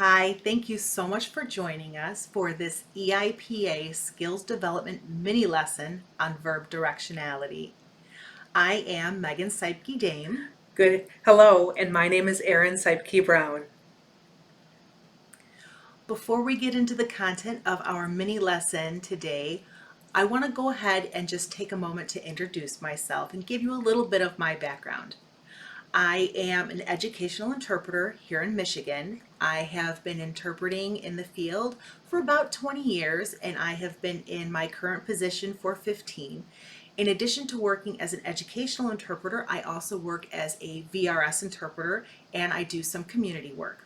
Hi, thank you so much for joining us for this EIPA Skills Development mini lesson on verb directionality. I am Megan Seipke-Dame. Good. Hello, and my name is Erin Seipke Brown. Before we get into the content of our mini lesson today, I want to go ahead and just take a moment to introduce myself and give you a little bit of my background. I am an educational interpreter here in Michigan. I have been interpreting in the field for about 20 years, and I have been in my current position for 15. In addition to working as an educational interpreter, I also work as a VRS interpreter and I do some community work.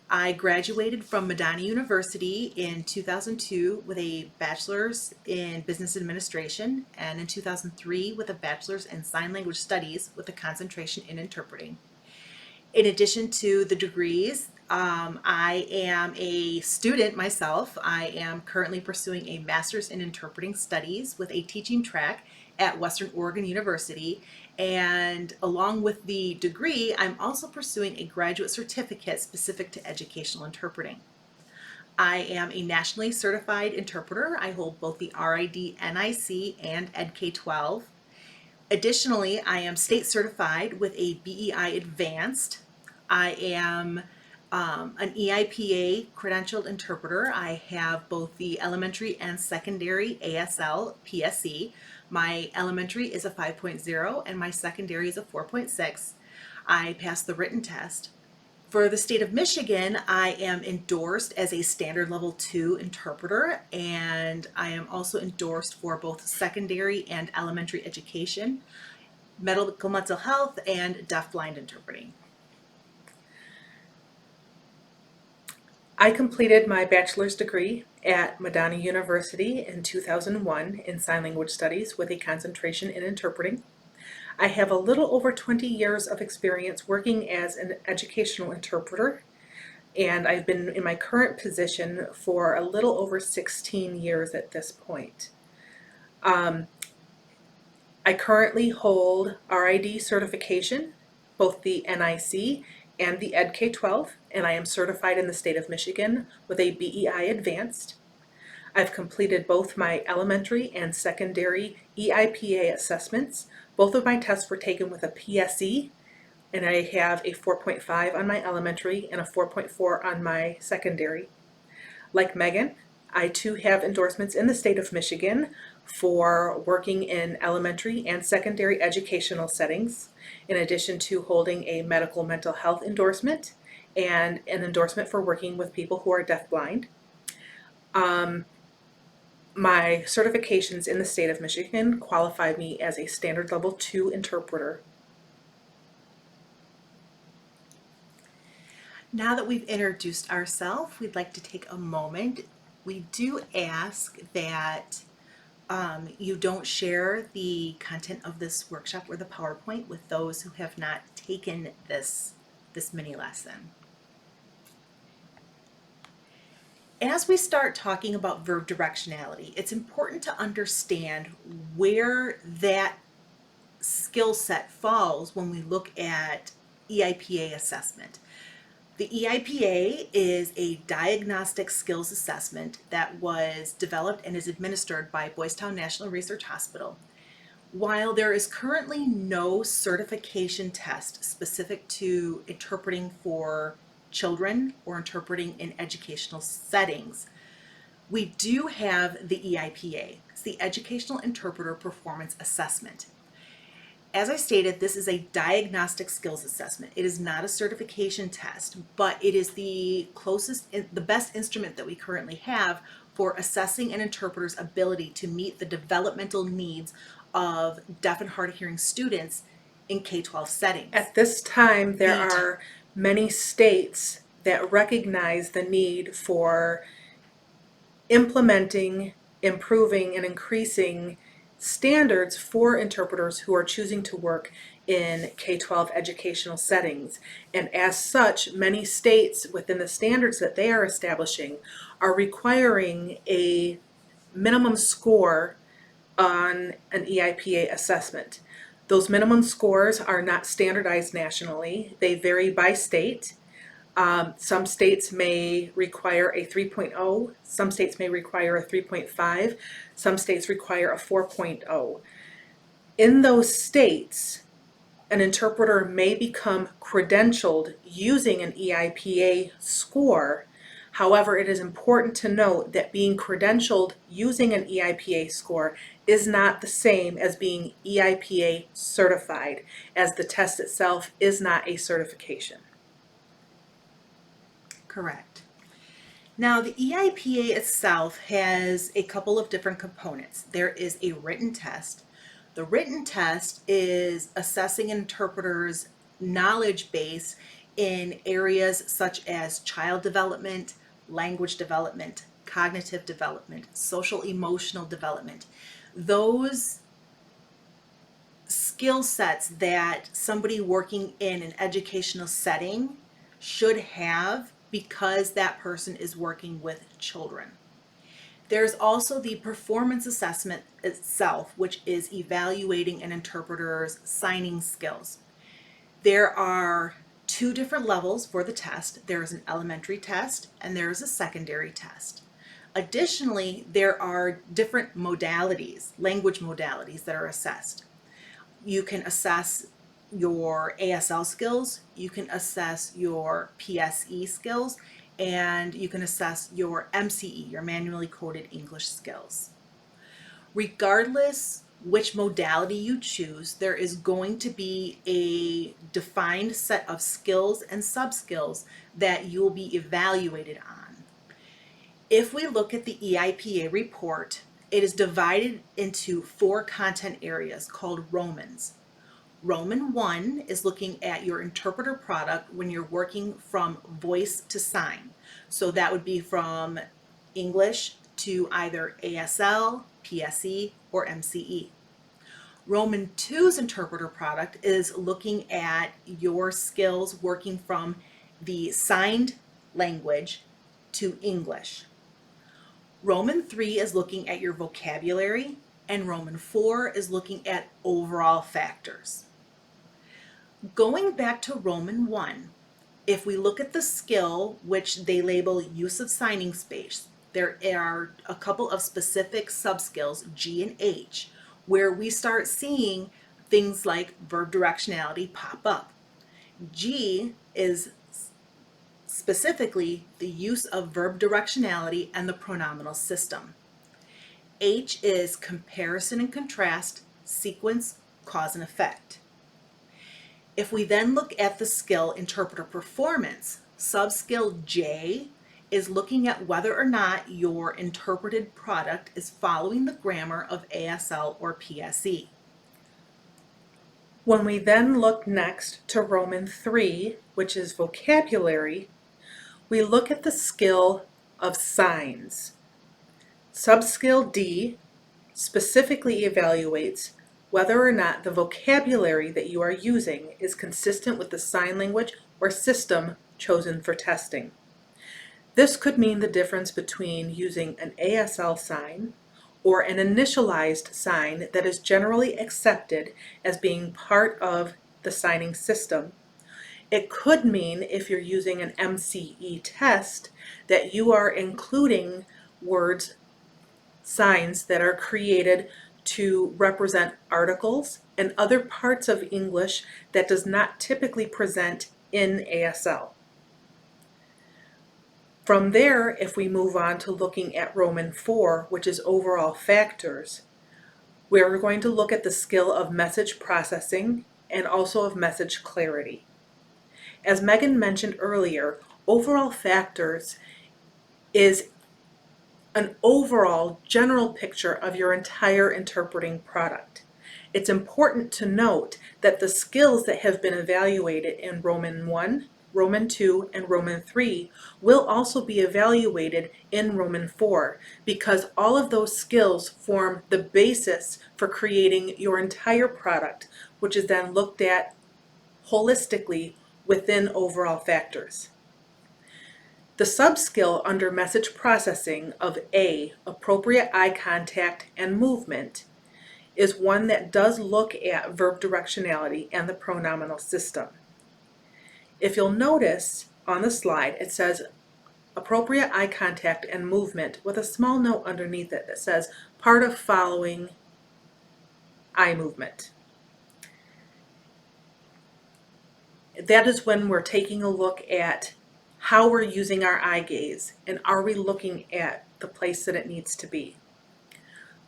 I graduated from Madonna University in 2002 with a bachelor's in business administration and in 2003 with a bachelor's in sign language studies with a concentration in interpreting. In addition to the degrees, I am a student myself. I am currently pursuing a master's in interpreting studies with a teaching track at Western Oregon University. And along with the degree, I'm also pursuing a graduate certificate specific to educational interpreting. I am a nationally certified interpreter. I hold both the RID NIC and EdK 12. Additionally, I am state certified with a BEI Advanced. I am an EIPA credentialed interpreter. I have both the elementary and secondary ASL PSE. My elementary is a 5.0 and my secondary is a 4.6. I passed the written test. For the state of Michigan, I am endorsed as a standard level 2 interpreter, and I am also endorsed for both secondary and elementary education, medical mental health, and deaf-blind interpreting. I completed my bachelor's degree at Madonna University in 2001 in sign language studies with a concentration in interpreting. I have a little over 20 years of experience working as an educational interpreter, and I've been in my current position for a little over 16 years at this point. I currently hold RID certification, both the NIC and the EdK 12, and I am certified in the state of Michigan with a BEI Advanced. I've completed both my elementary and secondary EIPA assessments. Both of my tests were taken with a PSE, and I have a 4.5 on my elementary and a 4.4 on my secondary. Like Megan, I too have endorsements in the state of Michigan for working in elementary and secondary educational settings, in addition to holding a medical mental health endorsement and an endorsement for working with people who are deafblind. My certifications in the state of Michigan qualify me as a standard level 2 interpreter. Now that we've introduced ourselves, we'd like to take a moment. We do ask that you don't share the content of this workshop or the PowerPoint with those who have not taken this mini lesson. As we start talking about verb directionality, it's important to understand where that skill set falls when we look at EIPA assessment. The EIPA is a diagnostic skills assessment that was developed and is administered by Boys Town National Research Hospital. While there is currently no certification test specific to interpreting for children or interpreting in educational settings, we do have the EIPA. It's the Educational Interpreter Performance Assessment. As I stated, this is a diagnostic skills assessment. It is not a certification test, but it is the best instrument that we currently have for assessing an interpreter's ability to meet the developmental needs of deaf and hard of hearing students in K-12 settings. At this time, there are many states that recognize the need for implementing, improving, and increasing standards for interpreters who are choosing to work in K-12 educational settings. And as such, many states within the standards that they are establishing are requiring a minimum score on an EIPA assessment. Those minimum scores are not standardized nationally. They vary by state. Some states may require a 3.0, some states may require a 3.5, some states require a 4.0. In those states, an interpreter may become credentialed using an EIPA score. However, it is important to note that being credentialed using an EIPA score is not the same as being EIPA certified, as the test itself is not a certification. Correct. Now, the EIPA itself has a couple of different components. There is a written test. The written test is assessing an interpreter's knowledge base in areas such as child development, language development, cognitive development, social emotional development. Those skill sets that somebody working in an educational setting should have because that person is working with children. There's also the performance assessment itself, which is evaluating an interpreter's signing skills. There are two different levels for the test. There is an elementary test and there is a secondary test. Additionally, there are different modalities, language modalities that are assessed. You can assess your ASL skills, you can assess your PSE skills, and you can assess your MCE, your manually coded English skills. Regardless which modality you choose, there is going to be a defined set of skills and sub-skills that you'll be evaluated on. If we look at the EIPA report, it is divided into 4 content areas called Romans. Roman 1 is looking at your interpreter product when you're working from voice to sign. So that would be from English to either ASL, PSE, or MCE. Roman 2's interpreter product is looking at your skills working from the signed language to English. Roman 3 is looking at your vocabulary, and Roman 4 is looking at overall factors. Going back to Roman 1, if we look at the skill which they label use of signing space, there are a couple of specific subskills, G and H, where we start seeing things like verb directionality pop up. G is specifically the use of verb directionality and the pronominal system. H is comparison and contrast, sequence, cause and effect. If we then look at the skill interpreter performance, subskill J is looking at whether or not your interpreted product is following the grammar of ASL or PSE. When we then look next to Roman 3, which is vocabulary, we look at the skill of signs. Subskill D specifically evaluates whether or not the vocabulary that you are using is consistent with the sign language or system chosen for testing. This could mean the difference between using an ASL sign or an initialized sign that is generally accepted as being part of the signing system. It could mean, if you're using an MCE test, that you are including words, signs that are created to represent articles and other parts of English that does not typically present in ASL. From there, if we move on to looking at Roman 4, which is overall factors, we're going to look at the skill of message processing and also of message clarity. As Megan mentioned earlier, overall factors is an overall general picture of your entire interpreting product. It's important to note that the skills that have been evaluated in Roman 1, Roman 2, and Roman 3 will also be evaluated in Roman 4 because all of those skills form the basis for creating your entire product, which is then looked at holistically within overall factors. The subskill under message processing of A, appropriate eye contact and movement, is one that does look at verb directionality and the pronominal system. If you'll notice, on the slide, it says appropriate eye contact and movement with a small note underneath it that says part of following eye movement. That is when we're taking a look at how we're using our eye gaze and are we looking at the place that it needs to be.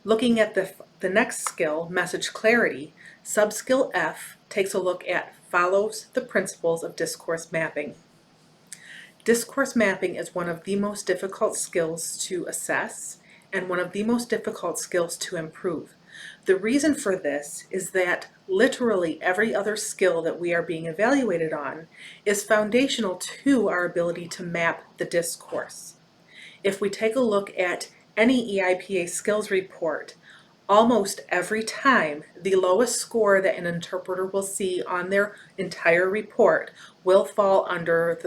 Looking at the next skill, message clarity, subskill F takes a look at follows the principles of discourse mapping. Discourse mapping is one of the most difficult skills to assess and one of the most difficult skills to improve. The reason for this is that literally every other skill that we are being evaluated on is foundational to our ability to map the discourse. If we take a look at any EIPA skills report, almost every time the lowest score that an interpreter will see on their entire report will fall under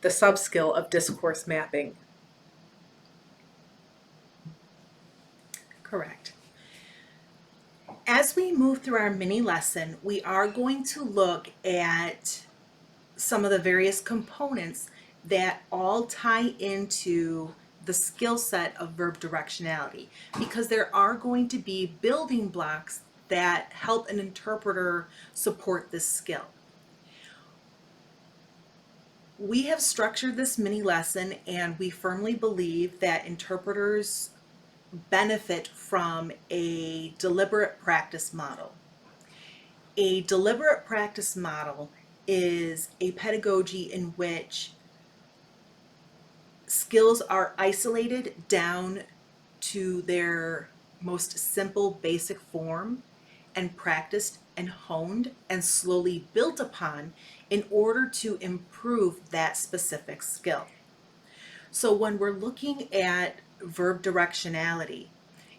the subskill of discourse mapping. Correct. As we move through our mini lesson, we are going to look at some of the various components that all tie into the skill set of verb directionality, because there are going to be building blocks that help an interpreter support this skill. We have structured this mini lesson and we firmly believe that interpreters benefit from a deliberate practice model. A deliberate practice model is a pedagogy in which skills are isolated down to their most simple basic form and practiced and honed and slowly built upon in order to improve that specific skill. So when we're looking at verb directionality,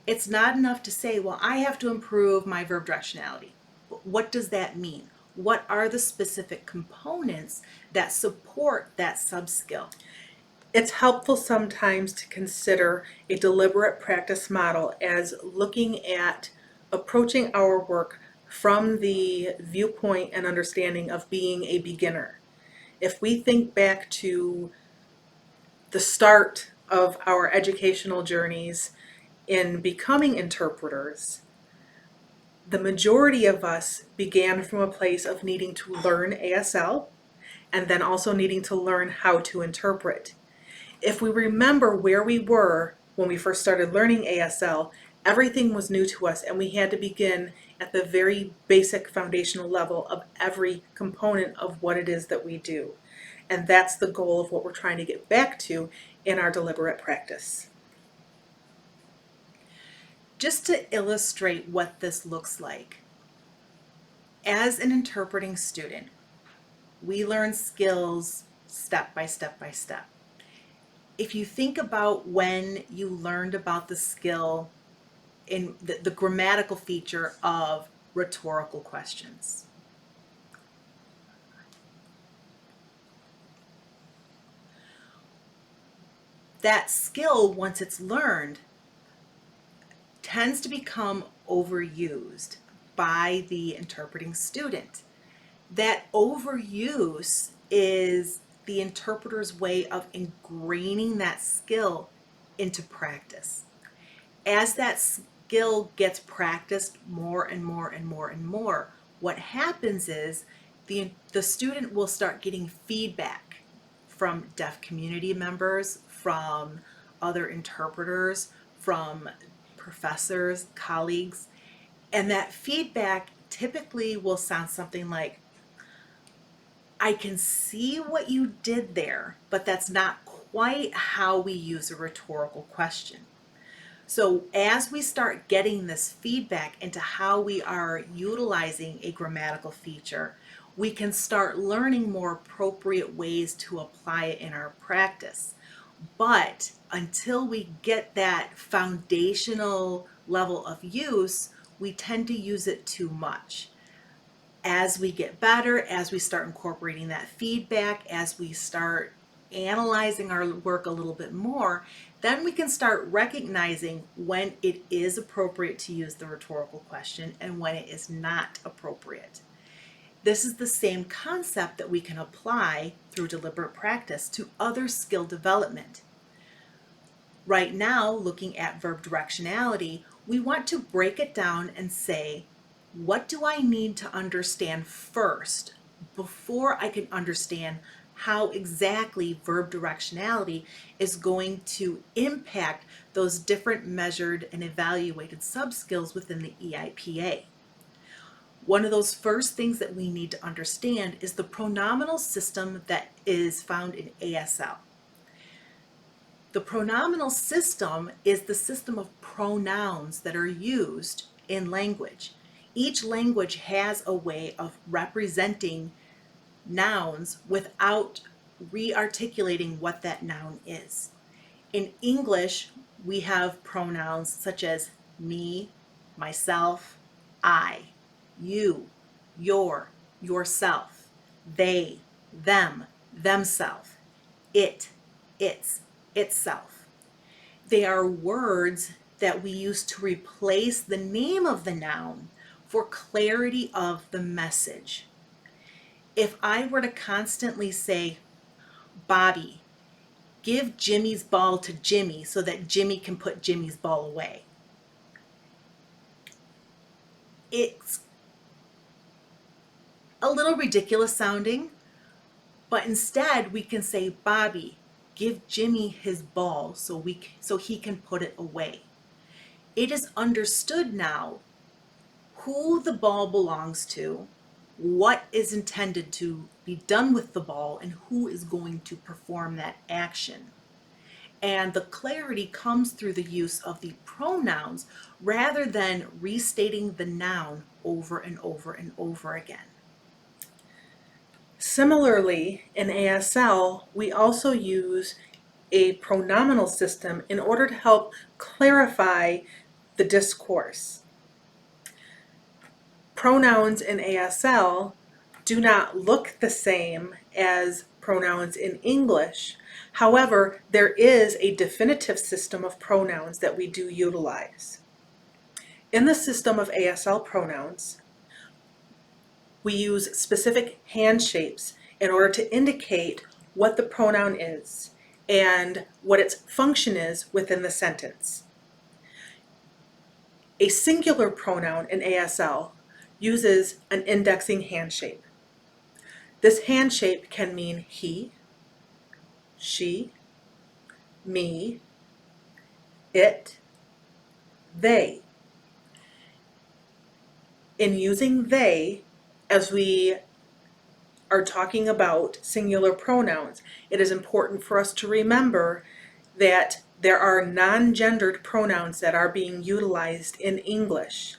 it's not enough to say, well, I have to improve my verb directionality. But what does that mean? What are the specific components that support that subskill? It's helpful sometimes to consider a deliberate practice model as looking at approaching our work from the viewpoint and understanding of being a beginner. If we think back to the start of our educational journeys in becoming interpreters, the majority of us began from a place of needing to learn ASL and then also needing to learn how to interpret. If we remember where we were when we first started learning ASL, everything was new to us and we had to begin at the very basic foundational level of every component of what it is that we do. And that's the goal of what we're trying to get back to in our deliberate practice. Just to illustrate what this looks like, as an interpreting student, we learn skills step by step by step. If you think about when you learned about the skill in the grammatical feature of rhetorical questions, that skill, once it's learned, tends to become overused by the interpreting student. That overuse is the interpreter's way of ingraining that skill into practice. As that skill gets practiced more and more and more and more, what happens is the student will start getting feedback from deaf community members, from other interpreters, from professors, colleagues, and that feedback typically will sound something like, I can see what you did there, but that's not quite how we use a rhetorical question. So as we start getting this feedback into how we are utilizing a grammatical feature, we can start learning more appropriate ways to apply it in our practice. But until we get that foundational level of use, we tend to use it too much. As we get better, as we start incorporating that feedback, as we start analyzing our work a little bit more, then we can start recognizing when it is appropriate to use the rhetorical question and when it is not appropriate. This is the same concept that we can apply through deliberate practice to other skill development. Right now, looking at verb directionality, we want to break it down and say, what do I need to understand first before I can understand how exactly verb directionality is going to impact those different measured and evaluated subskills within the EIPA? One of those first things that we need to understand is the pronominal system that is found in ASL. The pronominal system is the system of pronouns that are used in language. Each language has a way of representing nouns without re-articulating what that noun is. In English, we have pronouns such as me, myself, I, you, your, yourself, they, them, themself, it, its, itself. They are words that we use to replace the name of the noun for clarity of the message. If I were to constantly say, Bobby, give Jimmy's ball to Jimmy so that Jimmy can put Jimmy's ball away, it's a little ridiculous sounding, but instead we can say, Bobby, give Jimmy his ball so he can put it away. It is understood now who the ball belongs to, what is intended to be done with the ball, and who is going to perform that action. And the clarity comes through the use of the pronouns rather than restating the noun over and over and over again. Similarly, in ASL, we also use a pronominal system in order to help clarify the discourse. Pronouns in ASL do not look the same as pronouns in English. However, there is a definitive system of pronouns that we do utilize. In the system of ASL pronouns, we use specific hand shapes in order to indicate what the pronoun is and what its function is within the sentence. A singular pronoun in ASL uses an indexing hand shape. This hand shape can mean he, she, me, it, they. In using they, as we are talking about singular pronouns, it is important for us to remember that there are non-gendered pronouns that are being utilized in English.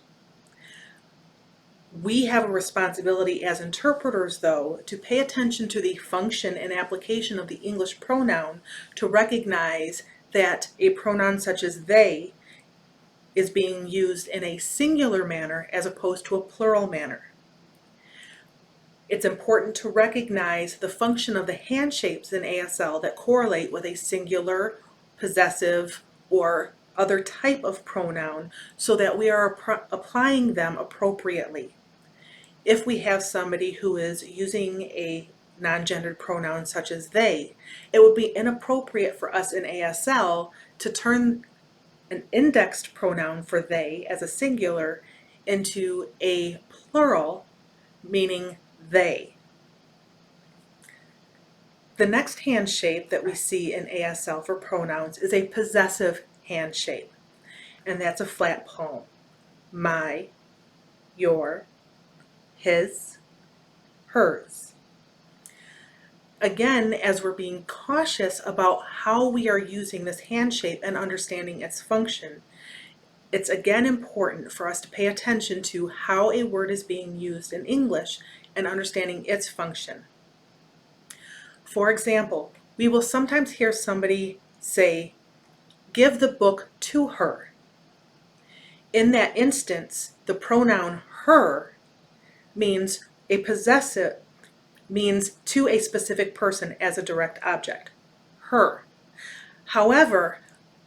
We have a responsibility as interpreters, though, to pay attention to the function and application of the English pronoun to recognize that a pronoun such as they is being used in a singular manner as opposed to a plural manner. It's important to recognize the function of the hand shapes in ASL that correlate with a singular, possessive, or other type of pronoun so that we are applying them appropriately. If we have somebody who is using a non-gendered pronoun such as they, it would be inappropriate for us in ASL to turn an indexed pronoun for they as a singular into a plural, meaning they. The next hand shape that we see in ASL for pronouns is a possessive hand shape, and that's a flat palm. My, your, his, hers. Again, as we're being cautious about how we are using this hand shape and understanding its function, it's again important for us to pay attention to how a word is being used in English and understanding its function. For example, we will sometimes hear somebody say, give the book to her. In that instance, the pronoun her means means to a specific person as a direct object, her. However,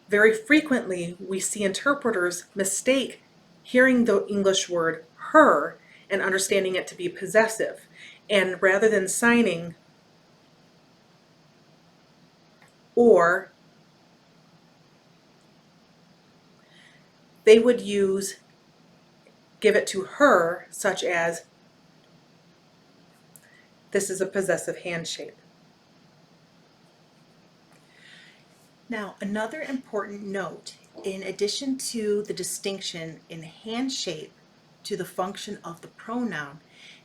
very frequently we see interpreters mistake hearing the English word her and understanding it to be possessive. And rather than signing or, they would use give it to her, such as this is a possessive hand shape. Now, another important note, in addition to the distinction in hand shape to the function of the pronoun,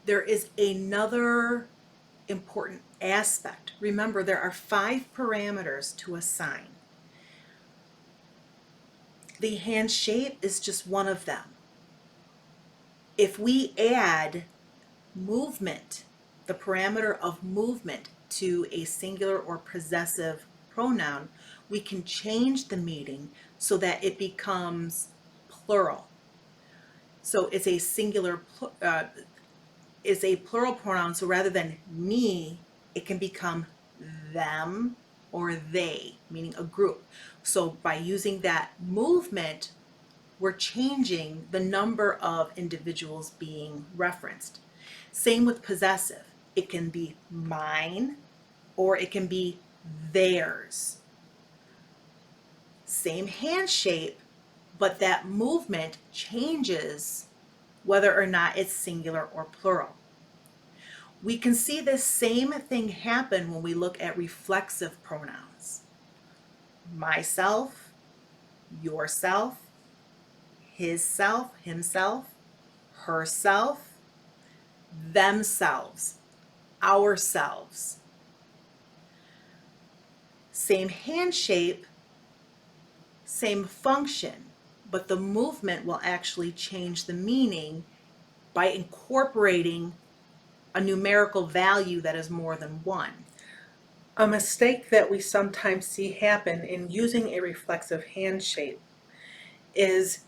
there is another important aspect. Remember, there are 5 parameters to assign. The hand shape is just one of them. If we add movement, the parameter of movement, to a singular or possessive pronoun, we can change the meaning so that it becomes plural. So it's a singular, is a plural pronoun. So rather than me, it can become them or they, meaning a group. So by using that movement, we're changing the number of individuals being referenced. Same with possessive. It can be mine or it can be theirs. Same hand shape, but that movement changes whether or not it's singular or plural. We can see this same thing happen when we look at reflexive pronouns. Myself, yourself, his self, himself, herself, themselves, ourselves. Same hand shape, same function, but the movement will actually change the meaning by incorporating a numerical value that is more than 1. A mistake that we sometimes see happen in using a reflexive hand shape is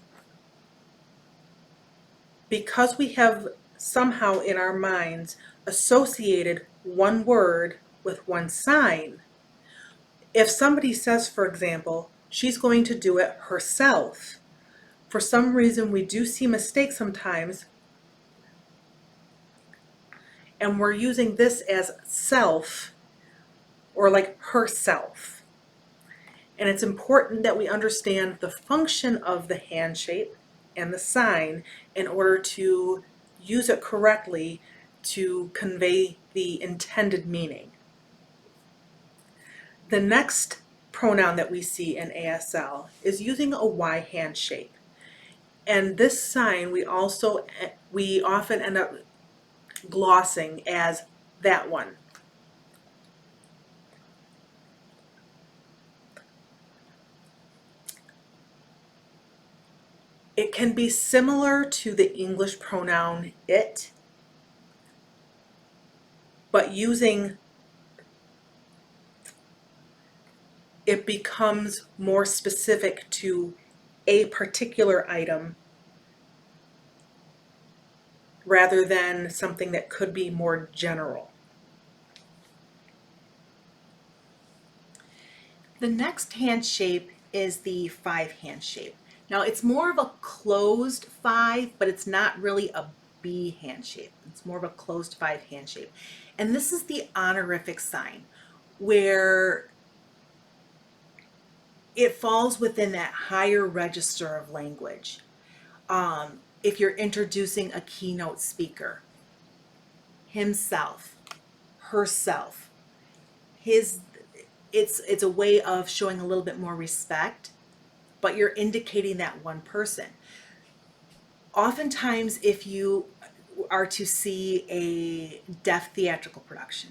because we have somehow in our minds associated one word with one sign. If somebody says, for example, she's going to do it herself, for some reason we do see mistakes sometimes, and we're using this as self or like herself. And it's important that we understand the function of the hand shape and the sign in order to use it correctly to convey the intended meaning. The next pronoun that we see in ASL is using a Y hand shape. And this sign we often end up glossing as that one. It can be similar to the English pronoun it, but using it becomes more specific to a particular item rather than something that could be more general. The next hand shape is the 5 hand shape. Now it's more of a closed 5, but it's not really a B hand shape. It's more of a closed 5 hand shape. And this is the honorific sign, where it falls within that higher register of language. If you're introducing a keynote speaker, himself, herself, his, it's a way of showing a little bit more respect, but you're indicating that one person. Oftentimes, if you are to see a deaf theatrical production,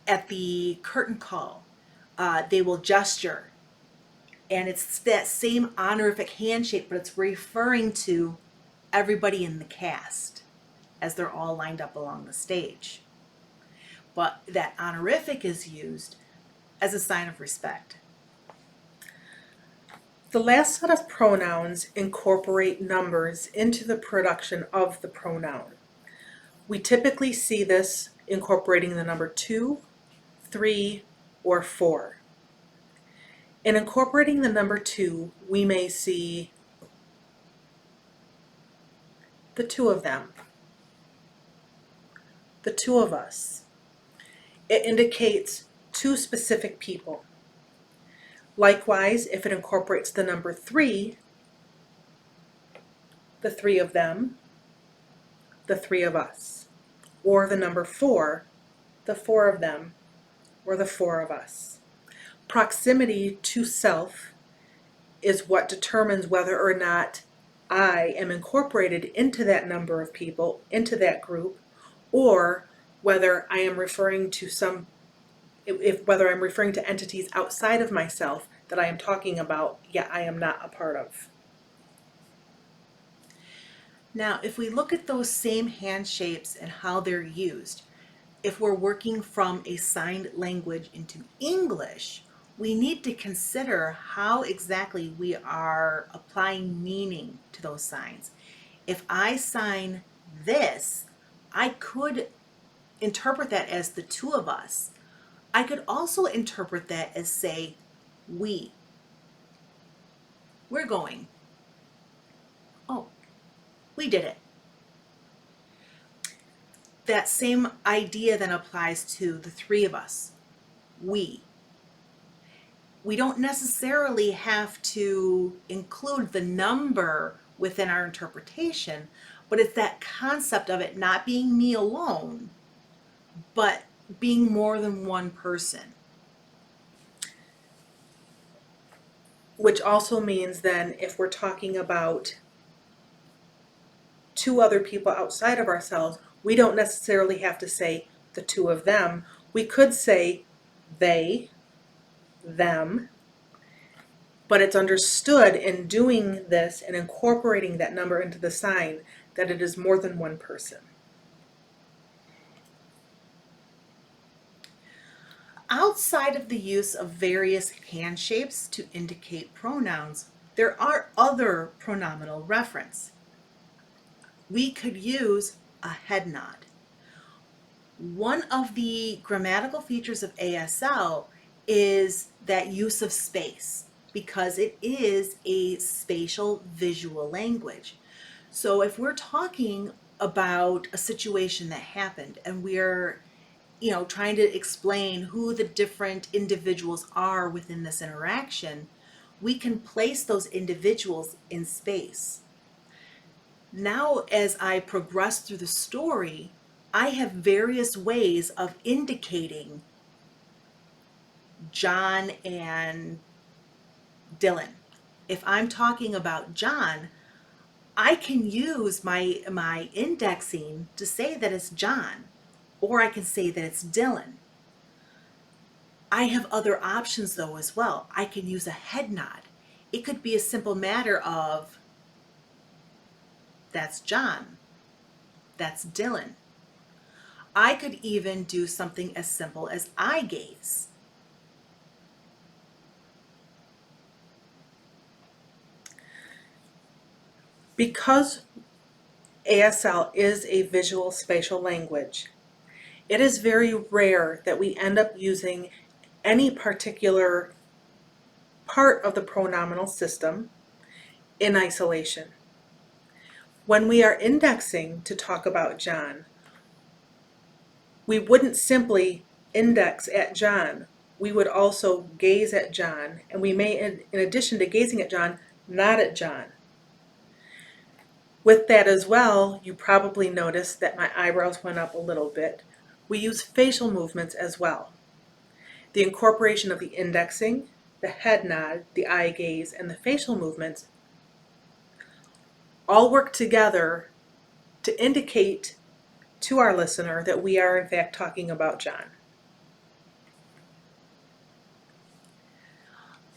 at the curtain call, they will gesture, and it's that same honorific handshake, but it's referring to everybody in the cast as they're all lined up along the stage. But that honorific is used as a sign of respect. The last set of pronouns incorporate numbers into the production of the pronoun. We typically see this incorporating the number 2, 3, or 4. In incorporating the number 2, we may see the two of them. the two of us. It indicates two specific people. Likewise, if it incorporates the number 3, the 3 of them, the 3 of us. Or the number 4, the 4 of them, or the 4 of us. Proximity to self is what determines whether or not I am incorporated into that number of people, into that group, or whether I am referring to whether I'm referring to entities outside of myself that I am talking about, yet I am not a part of. Now, if we look at those same hand shapes and how they're used, if we're working from a signed language into English, we need to consider how exactly we are applying meaning to those signs. If I sign this, I could interpret that as the two of us. I could also interpret that as, say, we. We're going. Oh, we did it. That same idea then applies to the three of us. We. We don't necessarily have to include the number within our interpretation, but it's that concept of it not being me alone, but being more than one person. Which also means then if we're talking about two other people outside of ourselves, we don't necessarily have to say the two of them. We could say they, them, but it's understood in doing this and incorporating that number into the sign that it is more than one person. Outside of the use of various hand shapes to indicate pronouns, there are other pronominal reference. We could use a head nod. One of the grammatical features of ASL is that use of space because it is a spatial visual language. So if we're talking about a situation that happened and we're trying to explain who the different individuals are within this interaction, we can place those individuals in space. Now, as I progress through the story, I have various ways of indicating John and Dylan. If I'm talking about John, I can use my indexing to say that it's John, or I can say that it's Dylan. I have other options though as well. I can use a head nod. It could be a simple matter of, that's John, that's Dylan. I could even do something as simple as eye gaze. Because ASL is a visual spatial language, it is very rare that we end up using any particular part of the pronominal system in isolation. When we are indexing to talk about John, we wouldn't simply index at John. We would also gaze at John, and we may, in addition to gazing at John, nod at John. With that as well, you probably noticed that my eyebrows went up a little bit. We use facial movements as well. The incorporation of the indexing, the head nod, the eye gaze, and the facial movements all work together to indicate to our listener that we are in fact talking about John.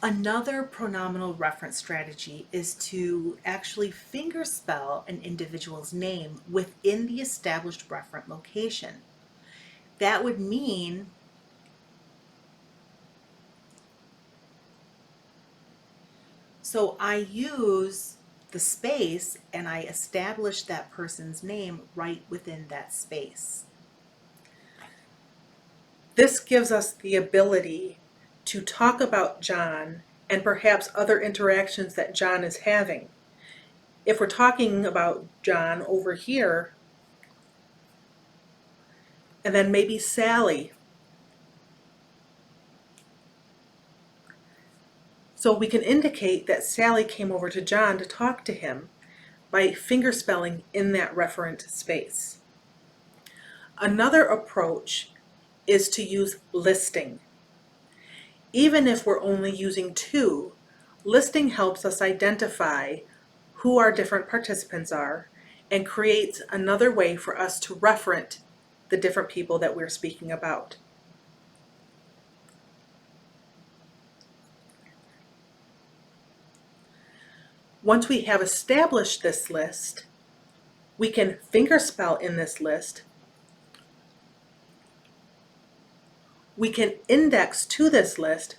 Another pronominal reference strategy is to actually fingerspell an individual's name within the established referent location. That would mean so I use the space and I establish that person's name right within that space. This gives us the ability to talk about John and perhaps other interactions that John is having. If we're talking about John over here, and then maybe Sally. So we can indicate that Sally came over to John to talk to him by fingerspelling in that referent space. Another approach is to use listing. Even if we're only using two, listing helps us identify who our different participants are and creates another way for us to reference the different people that we're speaking about. Once we have established this list, we can fingerspell in this list. We can index to this list,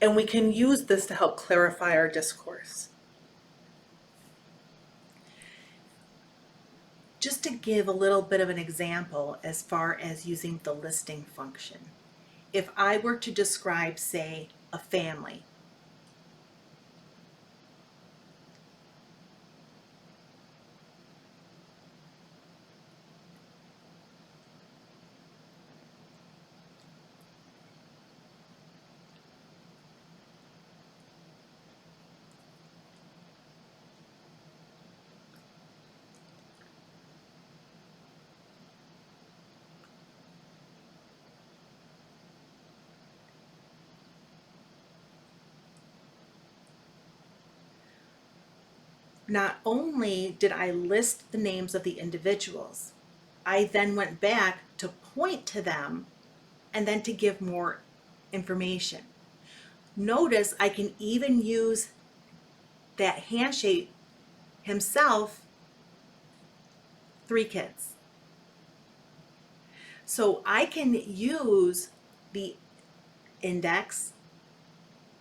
and we can use this to help clarify our discourse. Just to give a little bit of an example as far as using the listing function. If I were to describe, say, a family, not only did I list the names of the individuals, I then went back to point to them and then to give more information. Notice I can even use that handshake himself, 3 kids. So I can use the index,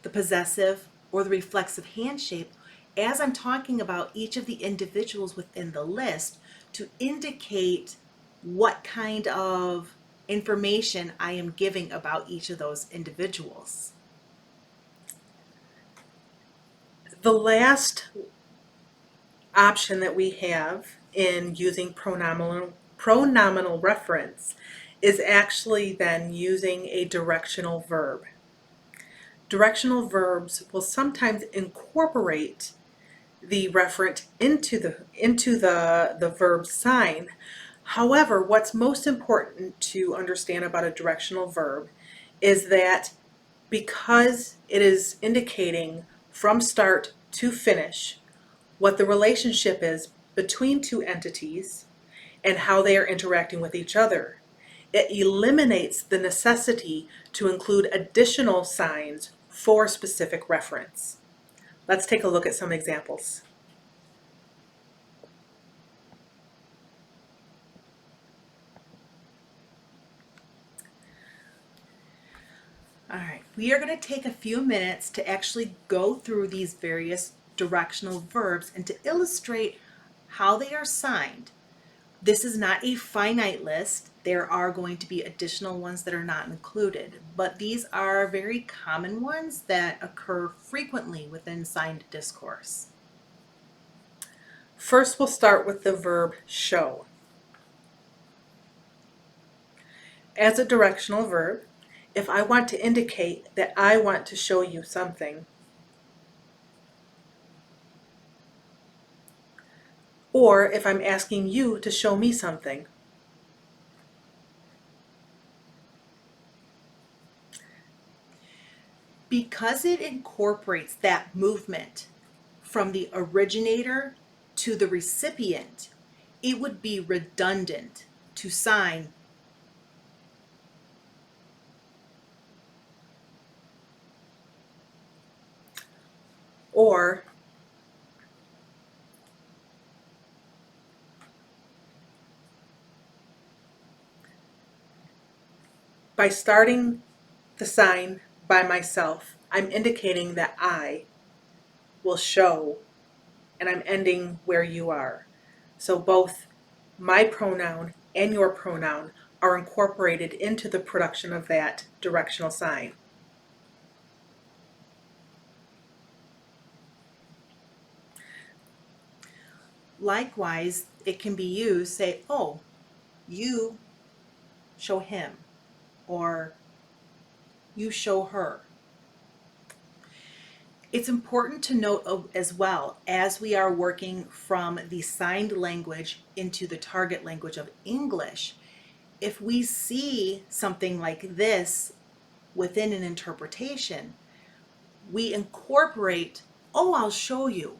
the possessive, or the reflexive handshake as I'm talking about each of the individuals within the list to indicate what kind of information I am giving about each of those individuals. The last option that we have in using pronominal reference is actually then using a directional verb. Directional verbs will sometimes incorporate the referent into the verb sign. However, what's most important to understand about a directional verb is that because it is indicating from start to finish what the relationship is between two entities and how they are interacting with each other, it eliminates the necessity to include additional signs for specific reference. Let's take a look at some examples. All right, we are going to take a few minutes to actually go through these various directional verbs and to illustrate how they are signed. This is not a finite list. There are going to be additional ones that are not included, but these are very common ones that occur frequently within signed discourse. First, we'll start with the verb show. As a directional verb, if I want to indicate that I want to show you something, or if I'm asking you to show me something, Because it incorporates that movement from the originator to the recipient, it would be redundant to sign or by starting the sign by myself, I'm indicating that I will show, and I'm ending where you are. So both my pronoun and your pronoun are incorporated into the production of that directional sign. Likewise, it can be used, say, oh, you show him, or you show her. It's important to note as well, as we are working from the signed language into the target language of English, if we see something like this within an interpretation, we incorporate, oh, I'll show you,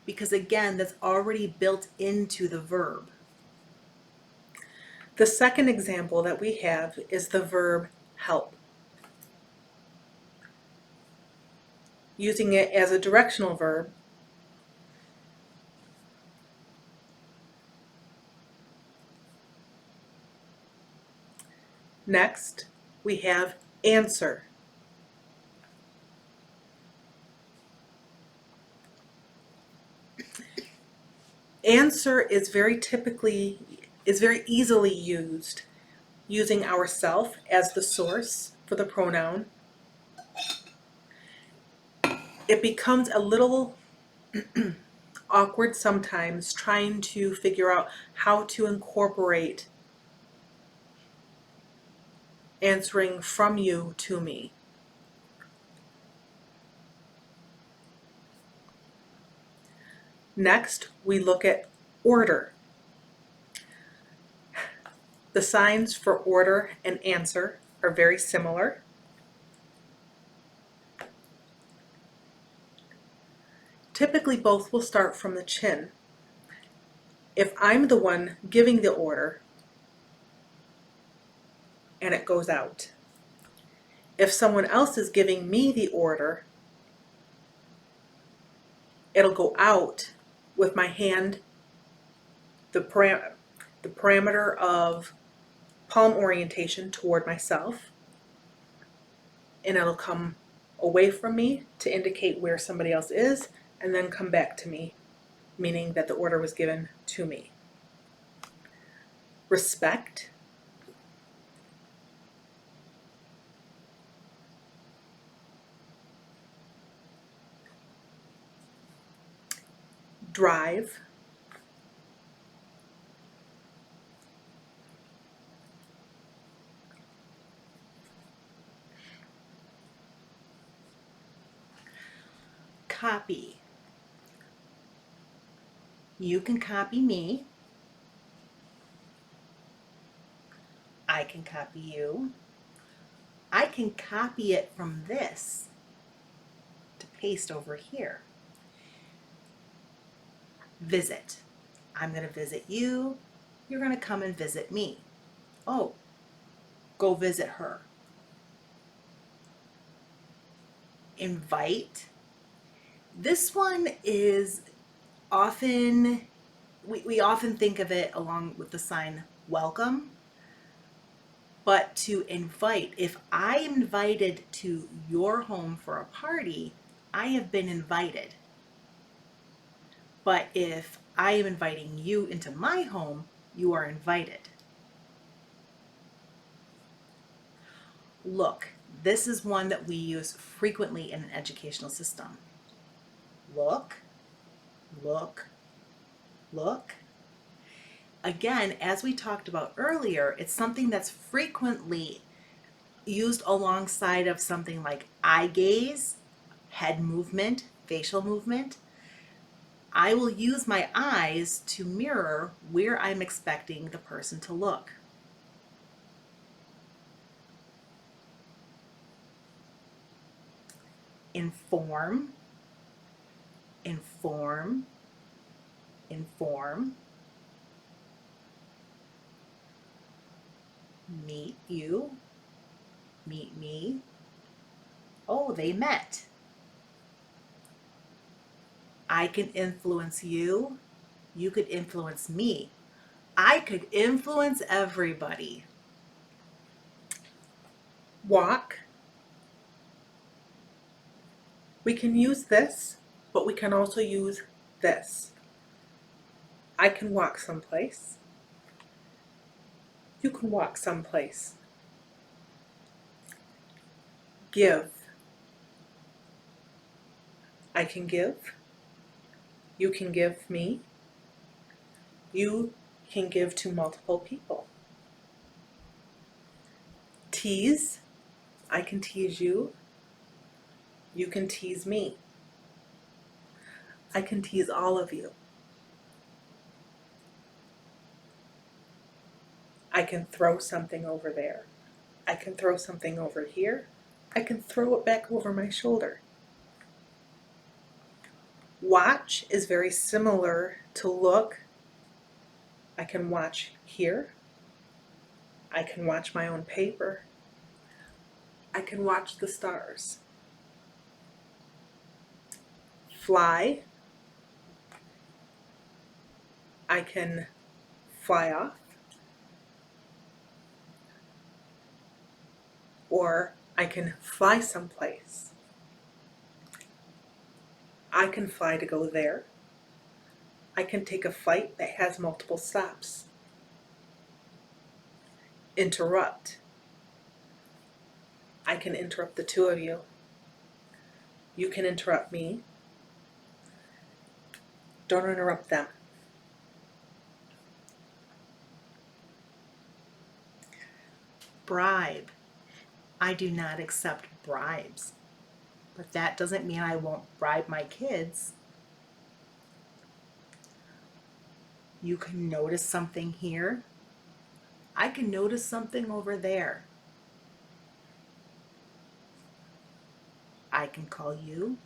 because again, that's already built into the verb. The second example that we have is the verb help. Using it as a directional verb, next we have answer. Answer is very easily used using ourself as the source for the pronoun. It becomes a little awkward sometimes trying to figure out how to incorporate answering from you to me. Next, we look at order. The signs for order and answer are very similar. Typically, both will start from the chin. If I'm the one giving the order, and it goes out. If someone else is giving me the order, it'll go out with my hand, the parameter of palm orientation toward myself, and it'll come away from me to indicate where somebody else is, and then come back to me, meaning that the order was given to me. Respect. Drive. Copy. You can copy me. I can copy you. I can copy it from this to paste over here. Visit. I'm going to visit you. You're going to come and visit me. Oh, go visit her. Invite. This one is often, we often think of it along with the sign welcome. But to invite, if I am invited to your home for a party, I have been invited. But if I am inviting you into my home, you are invited. Look, this is one that we use frequently in an educational system. Look, look, look. Again, as we talked about earlier, it's something that's frequently used alongside of something like eye gaze, head movement, facial movement. I will use my eyes to mirror where I'm expecting the person to look. Inform, inform, inform. Meet you, meet me. Oh, they met. I can influence you. You could influence me. I could influence everybody. Walk. We can use this, but we can also use this. I can walk someplace. You can walk someplace. Give. I can give. You can give me. You can give to multiple people. Tease, I can tease you. You can tease me. I can tease all of you. I can throw something over there. I can throw something over here. I can throw it back over my shoulder. Watch is very similar to look. I can watch here. I can watch my own paper. I can watch the stars. Fly, I can fly off, or I can fly someplace. I can fly to go there. I can take a flight that has multiple stops. Interrupt, I can interrupt the two of you. You can interrupt me. Don't interrupt them. Bribe. I do not accept bribes, but that doesn't mean I won't bribe my kids. You can notice something here. I can notice something over there. I can call you.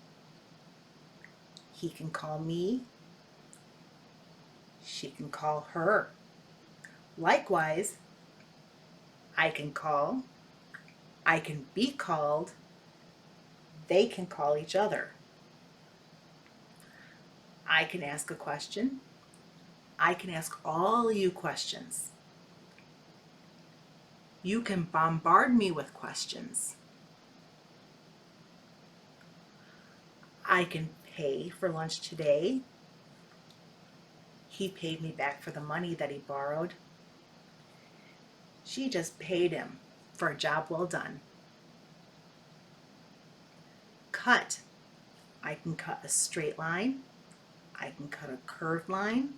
He can call me. She can call her. Likewise, I can call. I can be called. They can call each other. I can ask a question. I can ask all you questions. You can bombard me with questions. I can pay for lunch today. He paid me back for the money that he borrowed. She just paid him for a job well done. Cut. I can cut a straight line. I can cut a curved line.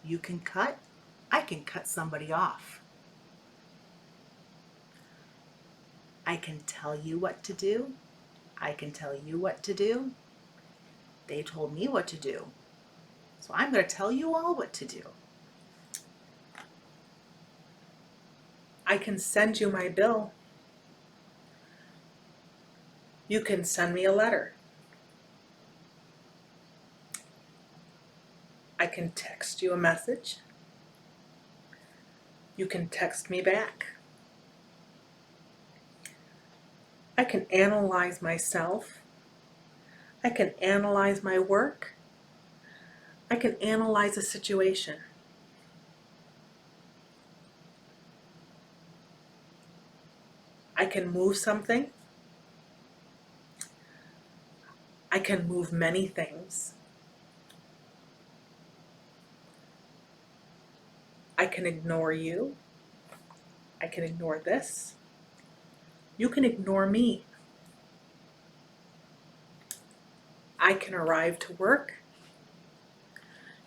You can cut. I can cut somebody off. I can tell you what to do. I can tell you what to do. They told me what to do. So I'm going to tell you all what to do. I can send you my bill. You can send me a letter. I can text you a message. You can text me back. I can analyze myself. I can analyze my work. I can analyze a situation. I can move something. I can move many things. I can ignore you. I can ignore this. You can ignore me. I can arrive to work.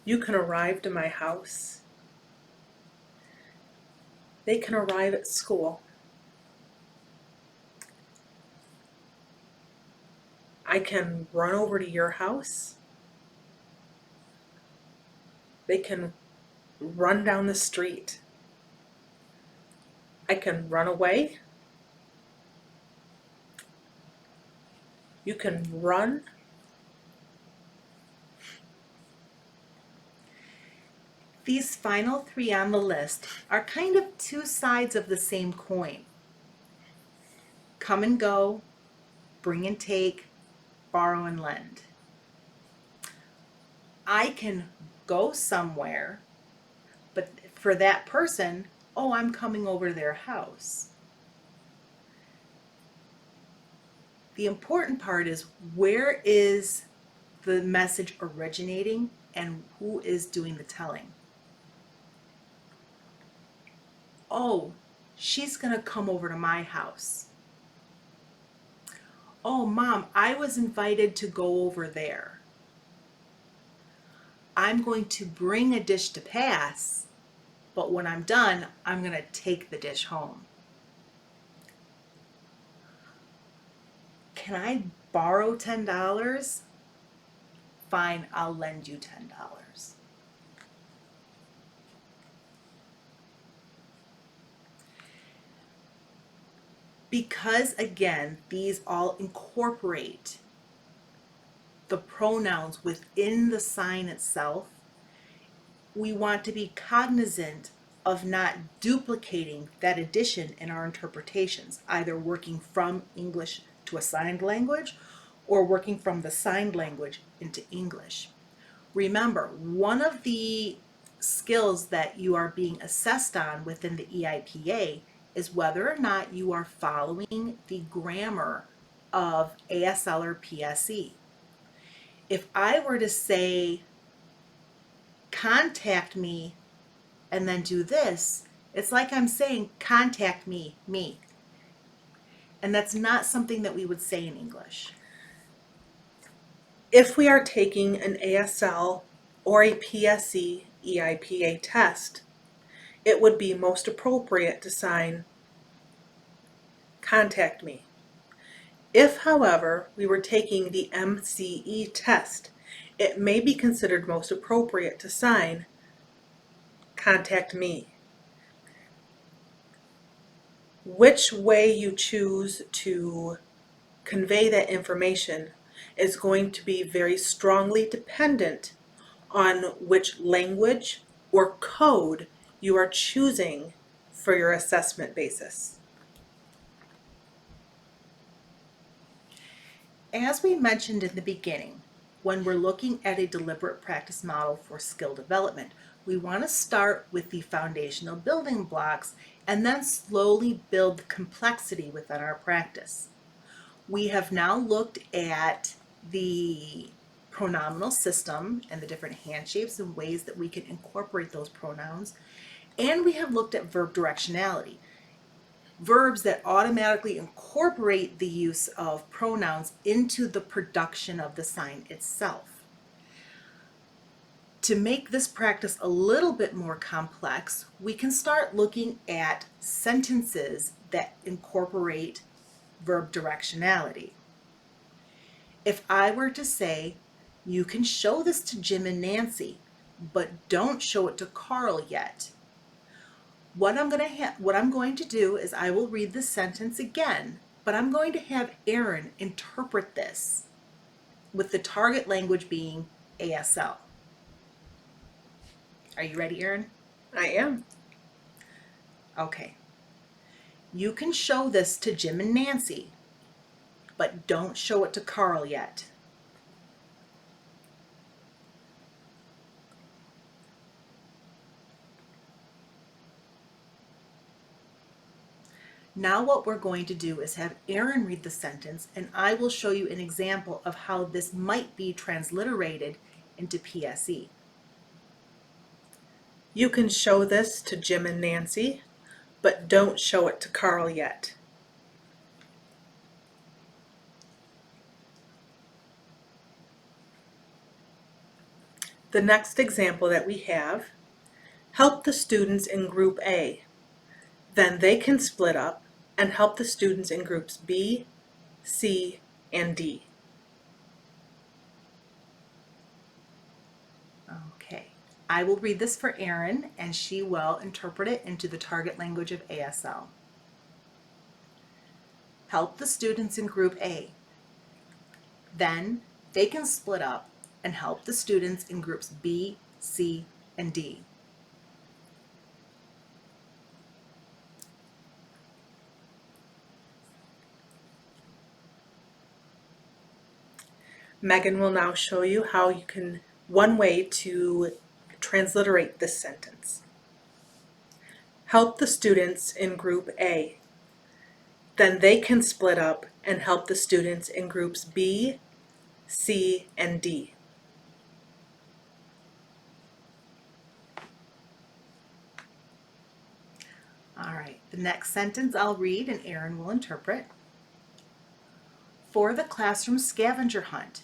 You can arrive to my house. They can arrive at school. I can run over to your house. They can run down the street. I can run away. You can run. These final three on the list are kind of two sides of the same coin. Come and go, bring and take, borrow and lend. I can go somewhere, but for that person, oh, I'm coming over to their house. The important part is, where is the message originating and who is doing the telling? Oh, she's going to come over to my house. Oh, Mom, I was invited to go over there. I'm going to bring a dish to pass, but when I'm done, I'm going to take the dish home. Can I borrow $10? Fine, I'll lend you $10. Because again, these all incorporate the pronouns within the sign itself, we want to be cognizant of not duplicating that addition in our interpretations, either working from English to a signed language or working from the signed language into English. Remember, one of the skills that you are being assessed on within the EIPA is whether or not you are following the grammar of ASL or PSE. If I were to say, contact me, and then do this, it's like I'm saying, contact me, me. And that's not something that we would say in English. If we are taking an ASL or a PSE EIPA test, it would be most appropriate to sign contact me. If, however, we were taking the MCE test, it may be considered most appropriate to sign contact me. Which way you choose to convey that information is going to be very strongly dependent on which language or code you are choosing for your assessment basis. As we mentioned in the beginning, when we're looking at a deliberate practice model for skill development, we want to start with the foundational building blocks and then slowly build the complexity within our practice. We have now looked at the pronominal system and the different hand shapes and ways that we can incorporate those pronouns, and we have looked at verb directionality. Verbs that automatically incorporate the use of pronouns into the production of the sign itself. To make this practice a little bit more complex, we can start looking at sentences that incorporate verb directionality. If I were to say, you can show this to Jim and Nancy, but don't show it to Carl yet. What I'm going to do is I will read the sentence again, but I'm going to have Aaron interpret this with the target language being ASL. Are you ready, Aaron? I am. Okay. You can show this to Jim and Nancy, but don't show it to Carl yet. Now what we're going to do is have Aaron read the sentence, and I will show you an example of how this might be transliterated into PSE. You can show this to Jim and Nancy, but don't show it to Carl yet. The next example that we have, help the students in Group A. Then they can split up and help the students in Groups B, C, and D. Okay, I will read this for Erin, and she will interpret it into the target language of ASL. Help the students in Group A. Then they can split up and help the students in Groups B, C, and D. Megan will now show you how you can, one way to transliterate this sentence. Help the students in Group A. Then they can split up and help the students in Groups B, C, and D. All right, the next sentence I'll read and Erin will interpret. For the classroom scavenger hunt,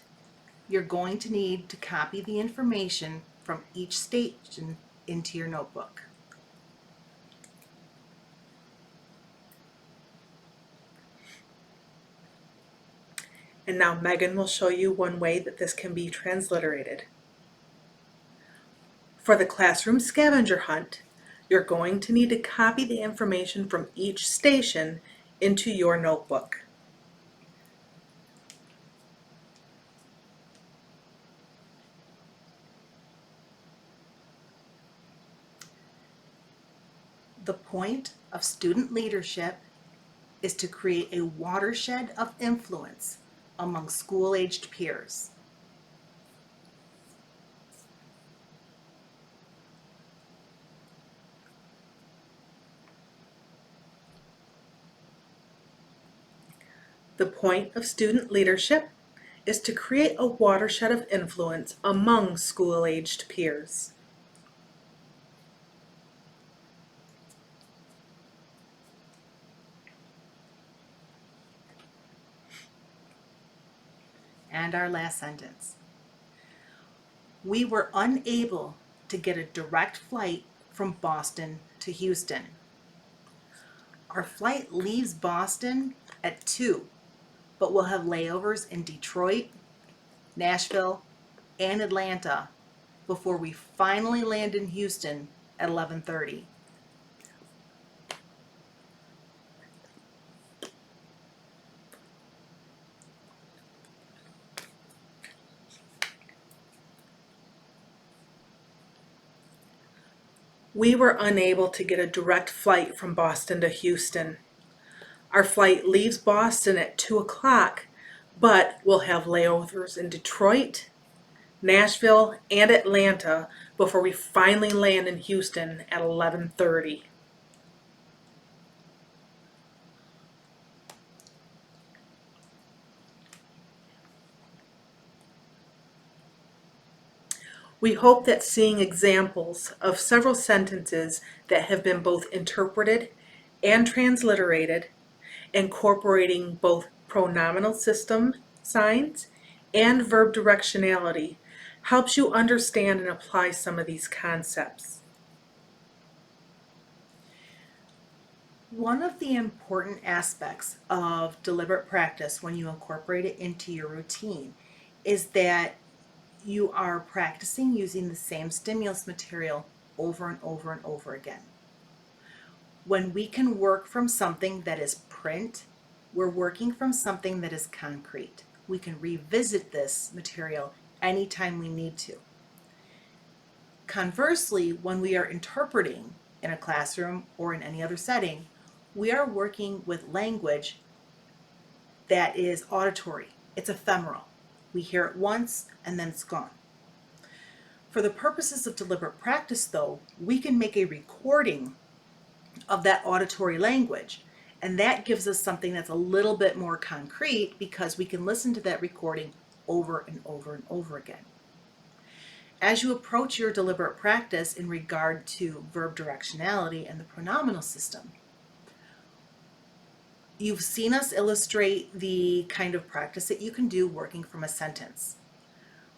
you're going to need to copy the information from from each station into your notebook. And now Megan will show you one way that this can be transliterated. For the classroom scavenger hunt, you're going to need to copy the information from each station into your notebook. The point of student leadership is to create a watershed of influence among school-aged peers. The point of student leadership is to create a watershed of influence among school-aged peers. And our last sentence. We were unable to get a direct flight from Boston to Houston. Our flight leaves Boston at 2, but we'll have layovers in Detroit, Nashville, and Atlanta before we finally land in Houston at 11:30. We were unable to get a direct flight from Boston to Houston. Our flight leaves Boston at 2 o'clock, but we'll have layovers in Detroit, Nashville, and Atlanta before we finally land in Houston at 11:30. We hope that seeing examples of several sentences that have been both interpreted and transliterated, incorporating both pronominal system signs and verb directionality, helps you understand and apply some of these concepts. One of the important aspects of deliberate practice when you incorporate it into your routine is that you are practicing using the same stimulus material over and over and over again. When we can work from something that is print, we're working from something that is concrete. We can revisit this material anytime we need to. Conversely, when we are interpreting in a classroom or in any other setting, we are working with language that is auditory. It's ephemeral. We hear it once and then it's gone. For the purposes of deliberate practice, though, we can make a recording of that auditory language, and that gives us something that's a little bit more concrete because we can listen to that recording over and over and over again. As you approach your deliberate practice in regard to verb directionality and the pronominal system, you've seen us illustrate the kind of practice that you can do working from a sentence.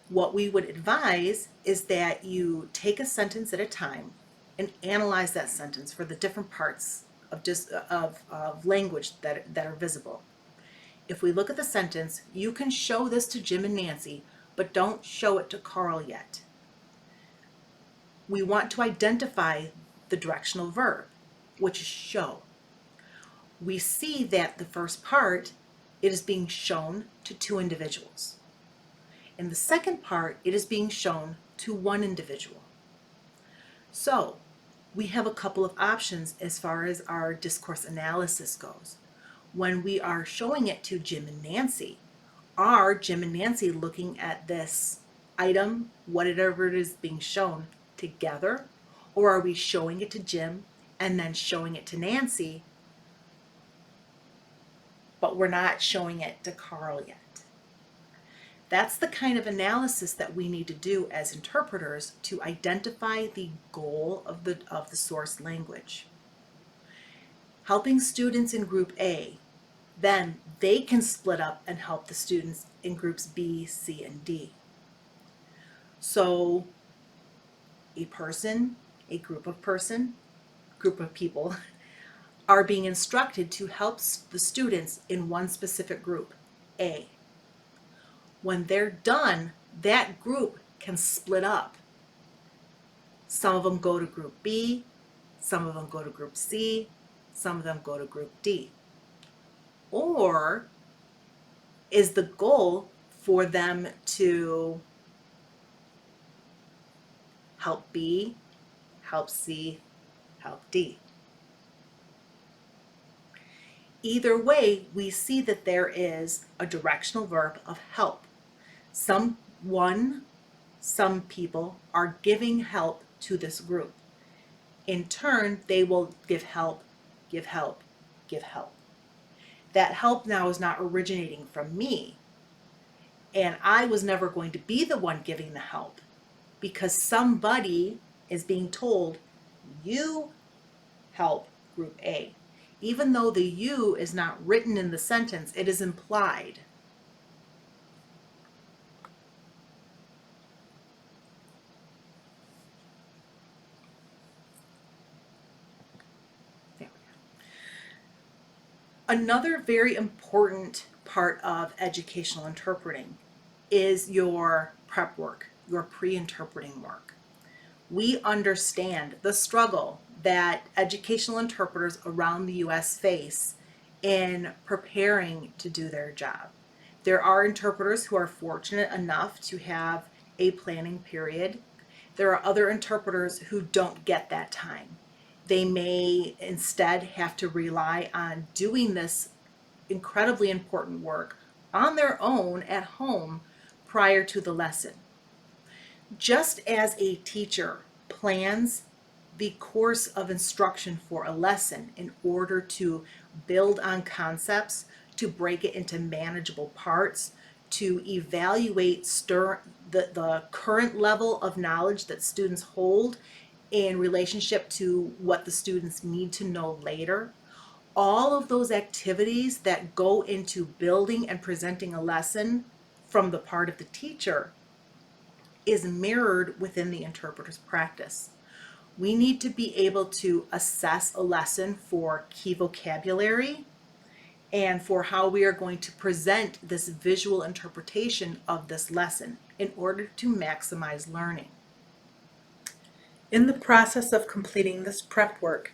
What we would advise is that you take a sentence at a time and analyze that sentence for the different parts of language that are visible. If we look at the sentence, you can show this to Jim and Nancy, but don't show it to Carl yet. We want to identify the directional verb, which is show. We see that the first part, it is being shown to 2 individuals. In the second part, it is being shown to 1 individual. So we have a couple of options as far as our discourse analysis goes. When we are showing it to Jim and Nancy, are Jim and Nancy looking at this item, whatever it is being shown, together? Or are we showing it to Jim and then showing it to Nancy, but we're not showing it to Carl yet? That's the kind of analysis that we need to do as interpreters to identify the goal of the source language. Helping students in group A, then they can split up and help the students in groups B, C, and D. So a person, a group of people are being instructed to help the students in one specific group, A. When they're done, that group can split up. Some of them go to group B, some of them go to group C, some of them go to group D. Or is the goal for them to help B, help C, help D? Either way, we see that there is a directional verb of help. Some people are giving help to this group. In turn, they will give help, give help, give help. That help now is not originating from me. And I was never going to be the one giving the help because somebody is being told, you help group A. Even though the you is not written in the sentence, it is implied. Another very important part of educational interpreting is your prep work, your pre-interpreting work. We understand the struggle that educational interpreters around the US face in preparing to do their job. There are interpreters who are fortunate enough to have a planning period. There are other interpreters who don't get that time. They may instead have to rely on doing this incredibly important work on their own at home prior to the lesson. Just as a teacher plans the course of instruction for a lesson in order to build on concepts, to break it into manageable parts, to evaluate the current level of knowledge that students hold in relationship to what the students need to know later. All of those activities that go into building and presenting a lesson from the part of the teacher is mirrored within the interpreter's practice. We need to be able to assess a lesson for key vocabulary and for how we are going to present this visual interpretation of this lesson in order to maximize learning. In the process of completing this prep work,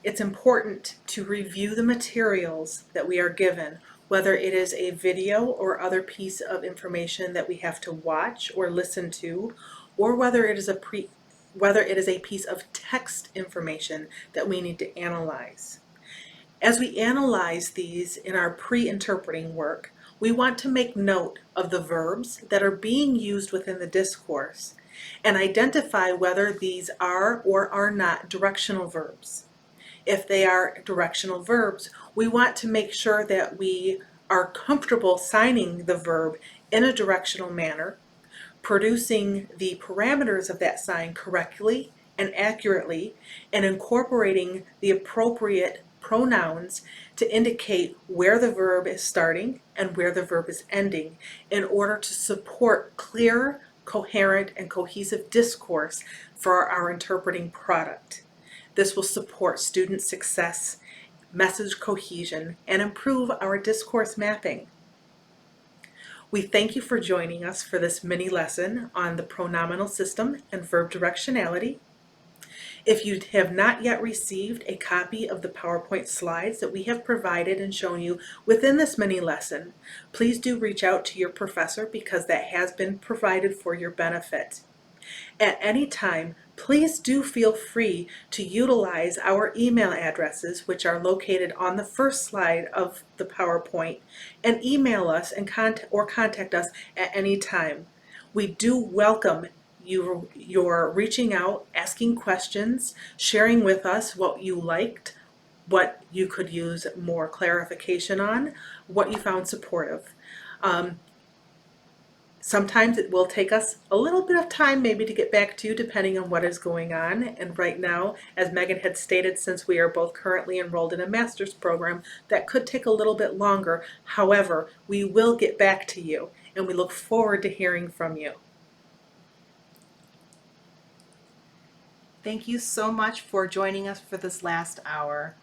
it's important to review the materials that we are given, whether it is a video or other piece of information that we have to watch or listen to, or whether it is a piece of text information that we need to analyze. As we analyze these in our pre-interpreting work, we want to make note of the verbs that are being used within the discourse and identify whether these are or are not directional verbs. If they are directional verbs, we want to make sure that we are comfortable signing the verb in a directional manner, producing the parameters of that sign correctly and accurately, and incorporating the appropriate pronouns to indicate where the verb is starting and where the verb is ending in order to support clear, coherent, and cohesive discourse for our interpreting product. This will support student success, message cohesion, and improve our discourse mapping. We thank you for joining us for this mini lesson on the pronominal system and verb directionality. If you have not yet received a copy of the PowerPoint slides that we have provided and shown you within this mini lesson, please do reach out to your professor because that has been provided for your benefit. At any time, please do feel free to utilize our email addresses, which are located on the first slide of the PowerPoint, and email us and contact us at any time. We do welcome your reaching out, asking questions, sharing with us what you liked, what you could use more clarification on, what you found supportive. Sometimes it will take us a little bit of time maybe to get back to you depending on what is going on. And right now, as Megan had stated, since we are both currently enrolled in a master's program, that could take a little bit longer. However, we will get back to you and we look forward to hearing from you. Thank you so much for joining us for this last hour.